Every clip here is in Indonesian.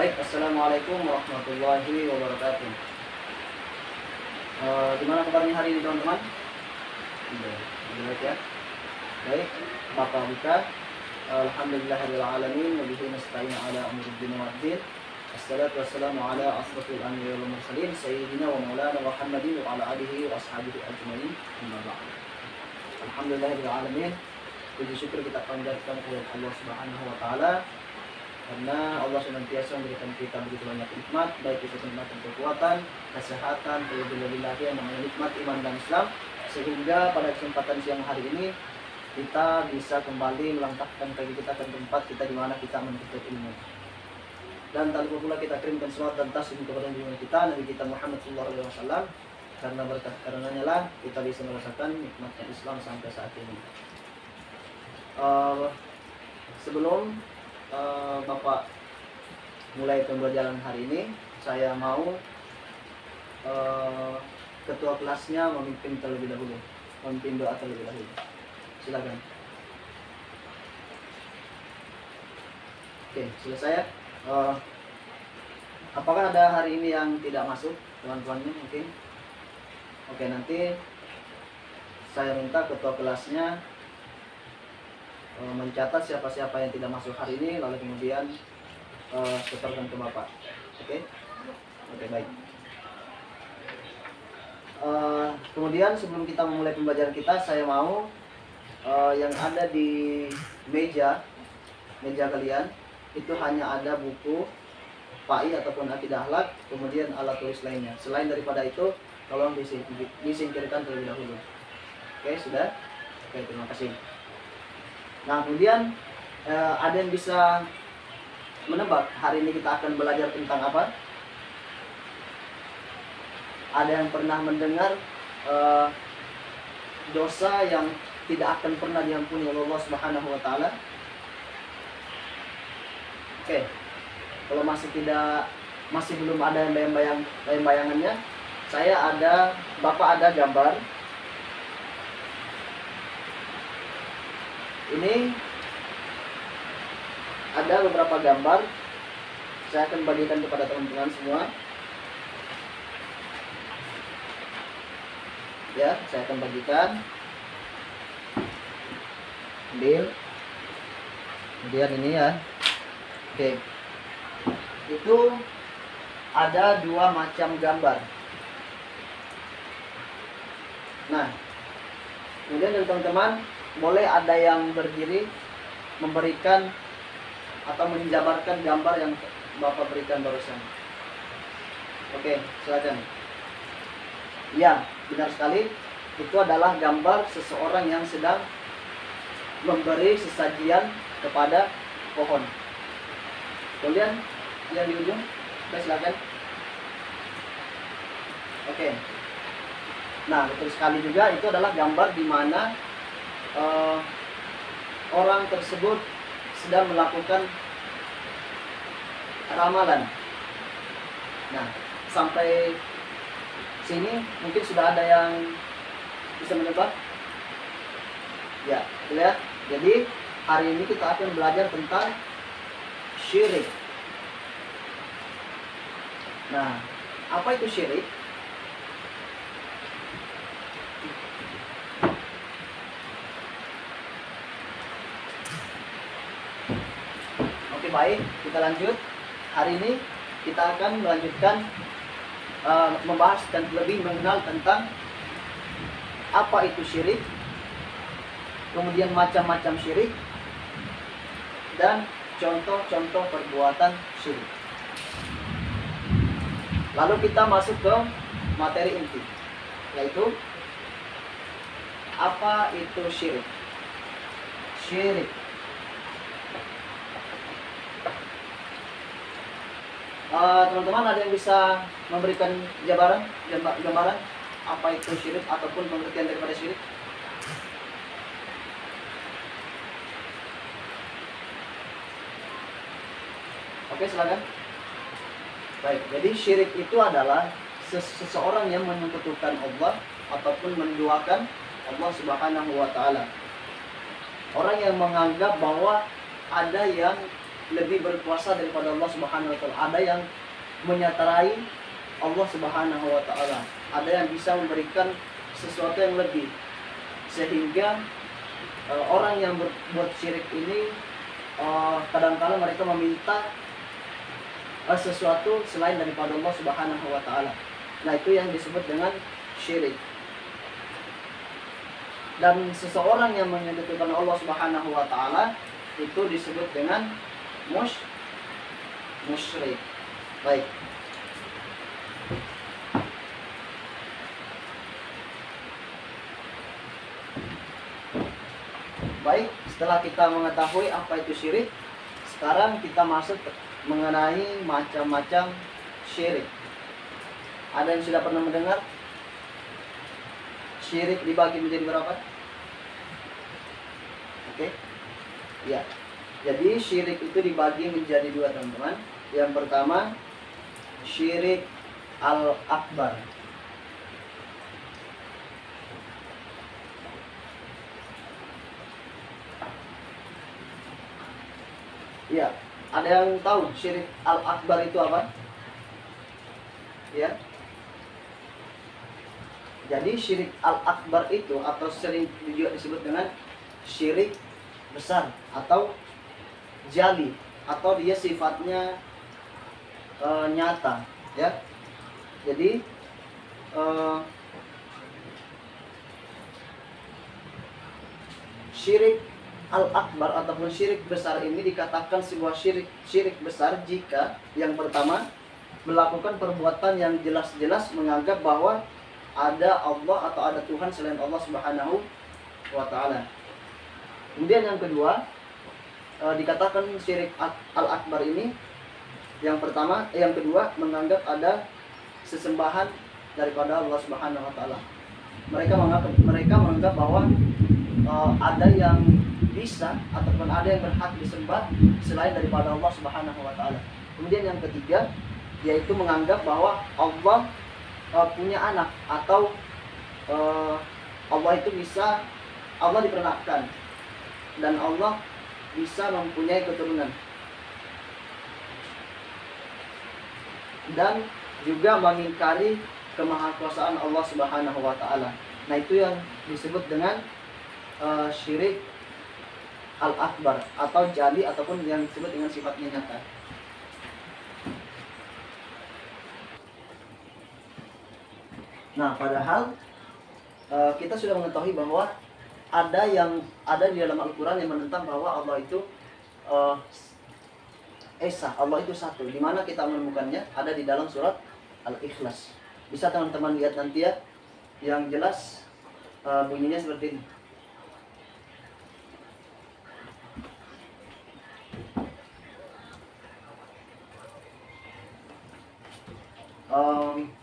Baik, assalamualaikum warahmatullahi wabarakatuh. Gimana kabarnya hari ini teman-teman? Baik ya. Baik, Bapak buka. Alhamdulillahirabbil alamin wa bihi nasta'in ala umuri dunya waddin. Assalatu wassalamu ala asrofil anbiya'i wal mursalin sayyidina wa maulana Muhammadin wa ala alihi wa ashabihi ajmain. Amma ba'd. Alhamdulillahirabbil alamin. Puji syukur kita panjatkan kepada Allah Subhanahu wa taala karena Allah senantiasa memberikan kita begitu banyak nikmat, baik itu kenikmatan kekuatan, kesehatan, terlebih-lebih lagi yang namanya nikmat iman dan Islam, sehingga pada kesempatan siang hari ini kita bisa kembali melangkahkan kaki kita ke tempat kita di mana kita menuntut ilmu. Dan tak lupa pula kita kirimkan salawat dan taslim kepada junjungan kita Nabi kita Muhammad SAW, karena berkat karenanya lah kita bisa merasakan nikmatnya Islam sampai saat ini. Sebelum Bapak mulai pembelajaran hari ini, saya mau ketua kelasnya memimpin terlebih dahulu, memimpin doa terlebih dahulu. Silakan. Oke, selesai ya. Apakah ada hari ini yang tidak masuk, teman-temannya mungkin? Oke, nanti saya minta ketua kelasnya mencatat siapa-siapa yang tidak masuk hari ini, lalu kemudian setorkan ke Bapak. Oke? Oke, baik. Kemudian sebelum kita memulai pembelajaran kita, saya mau yang ada di meja kalian itu hanya ada buku PAI ataupun akidah akhlak, kemudian alat tulis lainnya. Selain daripada itu, tolong disingkirkan terlebih dahulu. Oke, sudah? Oke, terima kasih. Nah, kemudian ada yang bisa menebak hari ini kita akan belajar tentang apa? Ada yang pernah mendengar dosa yang tidak akan pernah diampuni oleh Allah Subhanahu wa taala? Oke. Kalau masih belum ada yang bayangannya, Bapak ada gambar. Ini ada beberapa gambar, saya akan bagikan kepada teman-teman semua. Ya, saya akan bagikan. Ambil. Kemudian ini ya. Oke. Itu ada dua macam gambar. Nah, kemudian dari teman-teman boleh ada yang berdiri memberikan atau menjabarkan gambar yang Bapak berikan barusan. Oke, silakan. Ya, benar sekali. Itu adalah gambar seseorang yang sedang memberi sesajian kepada pohon. Kemudian yang di ujung, oke, silakan. Oke. Nah, betul sekali juga, itu adalah gambar di mana orang tersebut sedang melakukan ramalan. Nah, sampai sini mungkin sudah ada yang bisa menebak? Ya, lihat. Jadi hari ini kita akan belajar tentang syirik. Nah, apa itu syirik? Baik, kita lanjut. Hari ini kita akan melanjutkan membahas dan lebih mengenal tentang apa itu syirik, kemudian macam-macam syirik, dan contoh-contoh perbuatan syirik. Lalu kita masuk ke materi inti, yaitu apa itu syirik. Syirik. Teman-teman ada yang bisa memberikan gambaran apa itu syirik ataupun pengertian daripada syirik? Oke, silakan. Baik, jadi syirik itu adalah seseorang yang menyekutukan Allah ataupun menduakan Allah Subhanahu wa taala. Orang yang menganggap bahwa ada yang lebih berkuasa daripada Allah Subhanahu wa taala. Ada yang menyatarai Allah Subhanahu wa taala. Ada yang bisa memberikan sesuatu yang lebih. Sehingga orang yang berbuat syirik ini kadang-kala mereka meminta sesuatu selain daripada Allah Subhanahu wa taala. Nah, itu yang disebut dengan syirik. Dan seseorang yang menyekutukan Allah Subhanahu wa taala itu disebut dengan musyrik. Baik. Baik, setelah kita mengetahui apa itu syirik, sekarang kita masuk mengenai macam-macam syirik. Ada yang sudah pernah mendengar? Syirik dibagi menjadi berapa? Oke. Ya. Jadi syirik itu dibagi menjadi dua, teman-teman. Yang pertama, syirik al-akbar. Ya, ada yang tahu syirik al-akbar itu apa? Ya. Jadi syirik al-akbar itu atau sering juga disebut dengan syirik besar atau jali, atau dia sifatnya nyata, ya. Jadi syirik al-akbar ataupun syirik besar ini dikatakan sebuah syirik besar jika yang pertama melakukan perbuatan yang jelas-jelas menganggap bahwa ada Allah atau ada Tuhan selain Allah Subhanahu wa taala. Kemudian yang kedua, dikatakan syirik al-akbar ini yang kedua menganggap ada sesembahan daripada Allah Subhanahu wa taala. Mereka menganggap bahwa ada yang bisa ataupun ada yang berhak disembah selain daripada Allah Subhanahu wa taala. Kemudian yang ketiga, yaitu menganggap bahwa Allah punya anak atau Allah dipernakkan dan Allah bisa mempunyai keturunan, dan juga mengingkari kemahakuasaan Allah Subhanahu wa taala. Nah, itu yang disebut dengan syirik al-akbar atau jali ataupun yang disebut dengan sifatnya nyata. Nah, padahal kita sudah mengetahui bahwa ada di dalam Al-Quran yang menentang bahwa Allah itu Esa, Allah itu satu. Di mana kita menemukannya? Ada di dalam surat Al-Ikhlas. Bisa teman-teman lihat nanti ya. Yang jelas bunyinya seperti ini.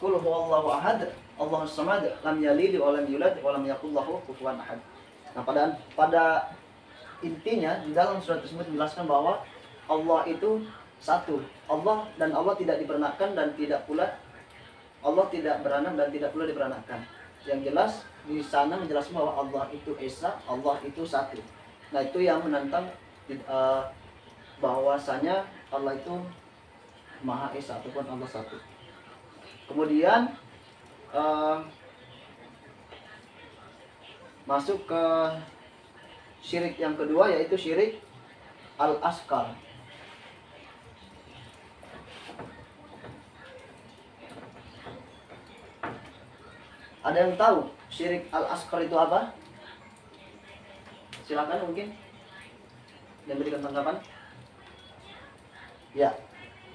Qul huwallahu ahad, Allahus samad, lam yalid wa lam yulad wa lam yakul lahu kufuwan ahad. Nah, pada intinya di dalam surat tersebut menjelaskan bahwa Allah itu satu. Allah tidak dipernakkan dan tidak pula Allah tidak beranak dan tidak pula diperanakkan. Yang jelas di sana menjelaskan bahwa Allah itu Esa, Allah itu satu. Nah, itu yang menantang bahwasanya Allah itu Maha Esa ataupun Allah satu. Kemudian masuk ke syirik yang kedua, yaitu syirik al-asghar. Ada yang tahu syirik al-asghar itu apa? Silakan mungkin yang berikan tanggapan. Ya,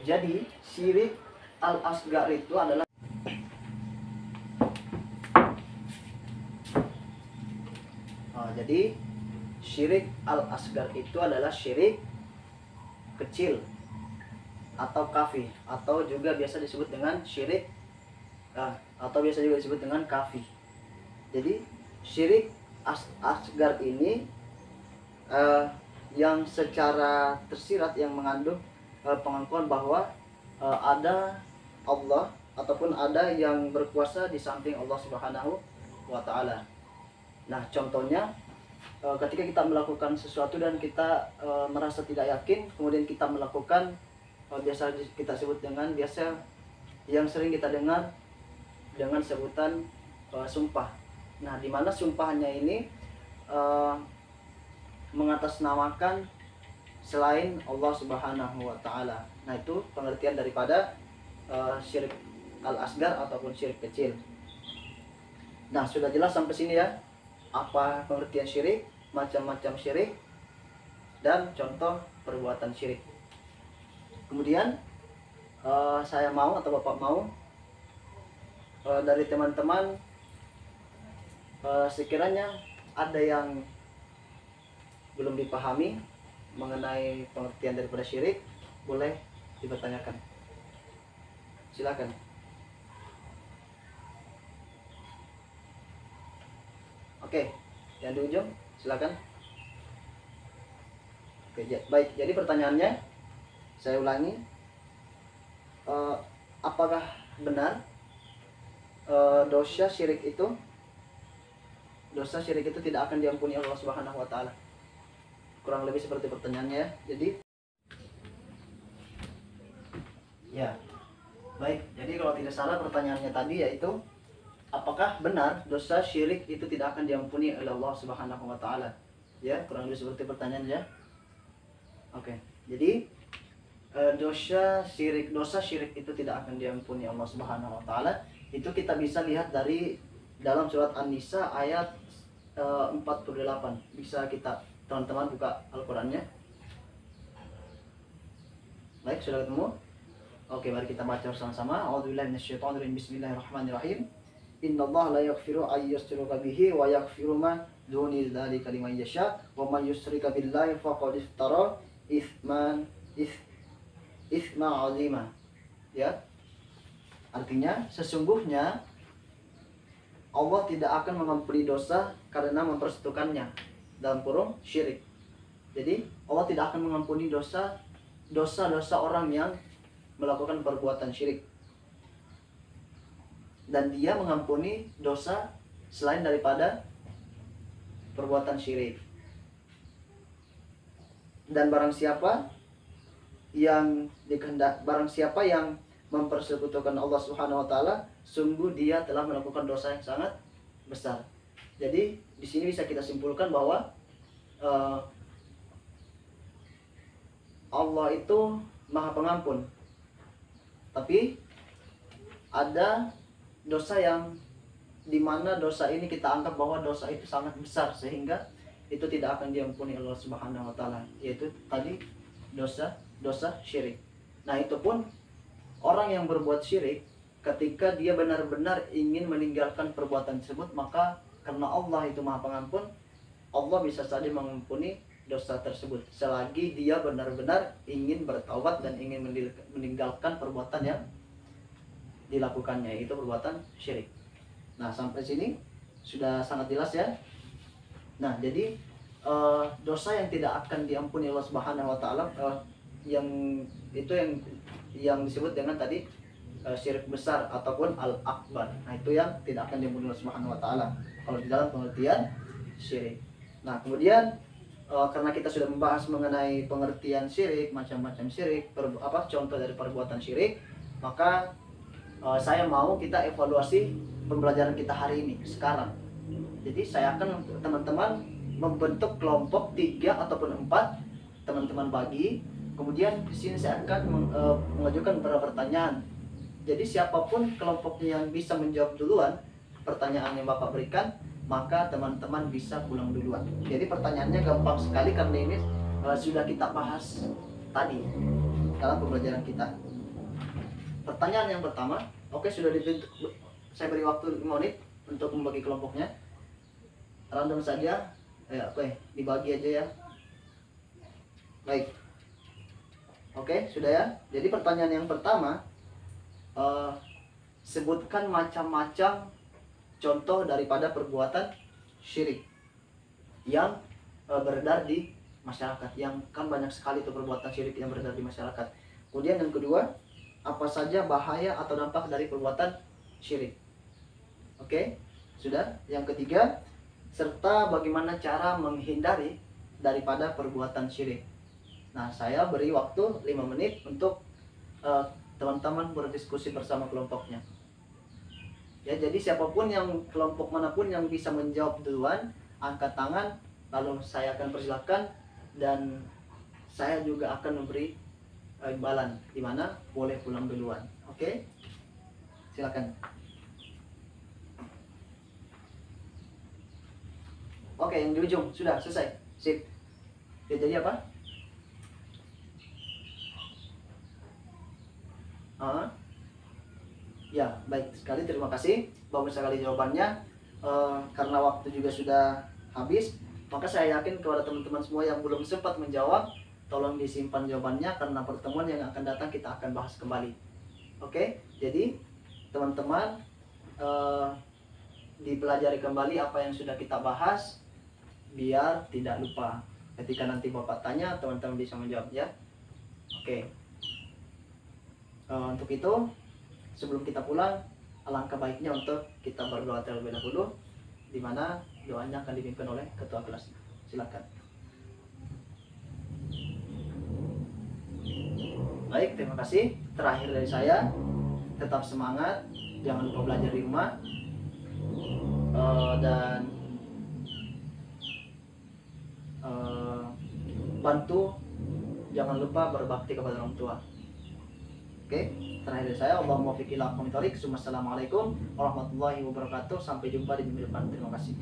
jadi syirik al-asghar itu adalah jadi syirik al-asghar itu adalah syirik kecil atau kafi, atau juga biasa disebut dengan syirik atau biasa juga disebut dengan kafi. Jadi syirik asghar ini yang secara tersirat yang mengandung pengakuan bahwa ada Allah ataupun ada yang berkuasa di samping Allah Subhanahu wa taala. Nah, contohnya ketika kita melakukan sesuatu dan kita merasa tidak yakin, kemudian kita melakukan, biasa kita sebut dengan yang sering kita dengar dengan sebutan sumpah. Nah, di mana sumpahnya ini mengatasnamakan selain Allah Subhanahu wa taala. Nah, itu pengertian daripada syirik al-asgar ataupun syirik kecil. Nah, sudah jelas sampai sini ya, apa pengertian syirik, macam-macam syirik, dan contoh perbuatan syirik. Kemudian saya mau atau Bapak mau dari teman-teman sekiranya ada yang belum dipahami mengenai pengertian daripada syirik, boleh dipertanyakan. Silakan. Oke, yang di ujung silakan. Oke, baik. Jadi pertanyaannya saya ulangi, apakah benar dosa syirik itu tidak akan diampuni Allah Subhanahu wa taala? Kurang lebih seperti pertanyaannya. Jadi ya. Baik, jadi kalau tidak salah pertanyaannya tadi yaitu apakah benar dosa syirik itu tidak akan diampuni oleh Allah Subhanahu wa taala? Ya, kurang lebih seperti pertanyaannya. Oke. Jadi dosa syirik itu tidak akan diampuni Allah Subhanahu wa taala. Itu kita bisa lihat dari dalam surat An-Nisa ayat 48. Bisa kita teman-teman buka Al-Qur'annya. Baik, sudah ketemu? Oke, mari kita baca bersama-sama. A'udzubillahi minasyaitonirrajim. Bismillahirrahmanirrahim. Innallaha la yaghfiru ay yushraka bihi wa yaghfiru ma duni dzalika liman yasha wa may yushrika billahi faqad iftara itsman 'azima. Ya. Artinya sesungguhnya Allah tidak akan mengampuni dosa karena mempersekutukannya, dalam kurung syirik. Jadi Allah tidak akan mengampuni dosa orang yang melakukan perbuatan syirik, dan Dia mengampuni dosa selain daripada perbuatan syirik. Dan barang siapa yang mempersekutukan Allah Subhanahu wa taala, sungguh dia telah melakukan dosa yang sangat besar. Jadi di sini bisa kita simpulkan bahwa Allah itu Maha Pengampun. Tapi ada dosa yang dimana dosa ini kita anggap bahwa dosa itu sangat besar sehingga itu tidak akan diampuni Allah Subhanahu wa taala, yaitu tadi dosa syirik. Nah, itu pun orang yang berbuat syirik ketika dia benar-benar ingin meninggalkan perbuatan tersebut, maka karena Allah itu Maha Pengampun, Allah bisa saja mengampuni dosa tersebut selagi dia benar-benar ingin bertaubat dan ingin meninggalkan perbuatan yang dilakukannya, yaitu perbuatan syirik. Nah, sampai sini sudah sangat jelas ya. Nah, jadi dosa yang tidak akan diampuni Allah Subhanahu wa taala, yang disebut dengan tadi syirik besar ataupun al-akbar. Nah, itu yang tidak akan diampuni Allah Subhanahu wa taala kalau di dalam pengertian syirik. Nah, kemudian karena kita sudah membahas mengenai pengertian syirik, macam-macam syirik, contoh dari perbuatan syirik, maka saya mau kita evaluasi pembelajaran kita hari ini sekarang. Jadi saya akan teman-teman membentuk kelompok 3 ataupun 4, teman-teman bagi. Kemudian di sini saya akan mengajukan beberapa pertanyaan. Jadi siapapun kelompoknya yang bisa menjawab duluan pertanyaan yang Bapak berikan, maka teman-teman bisa pulang duluan. Jadi pertanyaannya gampang sekali karena ini sudah kita bahas tadi dalam pembelajaran kita. Pertanyaan yang pertama, oke, sudah dibentuk. Saya beri waktu 5 menit untuk membagi kelompoknya. Random saja. Oke, dibagi aja ya. Baik. Oke, sudah ya. Jadi pertanyaan yang pertama, sebutkan macam-macam contoh daripada perbuatan syirik yang beredar di masyarakat. Yang kan banyak sekali itu perbuatan syirik yang beredar di masyarakat. Kemudian yang kedua, apa saja bahaya atau dampak dari perbuatan syirik. Oke, sudah. Yang ketiga, serta bagaimana cara menghindari daripada perbuatan syirik. Nah, saya beri waktu 5 menit untuk teman-teman berdiskusi bersama kelompoknya. Ya, jadi siapapun yang kelompok manapun yang bisa menjawab duluan, angkat tangan, lalu saya akan persilahkan dan saya juga akan memberi imbalan di mana boleh pulang duluan. Oke? Silakan. Oke, yang di ujung sudah selesai. Sip. Ya, jadi apa? Ya, baik sekali, terima kasih. Bagus sekali jawabannya. Karena waktu juga sudah habis, maka saya yakin kepada teman-teman semua yang belum sempat menjawab, tolong disimpan jawabannya karena pertemuan yang akan datang kita akan bahas kembali. Oke, jadi teman-teman dipelajari kembali apa yang sudah kita bahas biar tidak lupa. Ketika nanti Bapak tanya, teman-teman bisa menjawab ya. Oke. Untuk itu, sebelum kita pulang, alangkah baiknya untuk kita berdoa terlebih dahulu, di mana doanya akan dipimpin oleh ketua kelas. Silakan. Baik, terima kasih. Terakhir dari saya, tetap semangat, jangan lupa belajar di rumah, dan bantu, jangan lupa berbakti kepada orang tua. Oke, terakhir dari saya, Allahumma fiqh ila aqwamit thoriq. Assalamualaikum warahmatullahi wabarakatuh. Sampai jumpa di minggu depan. Terima kasih.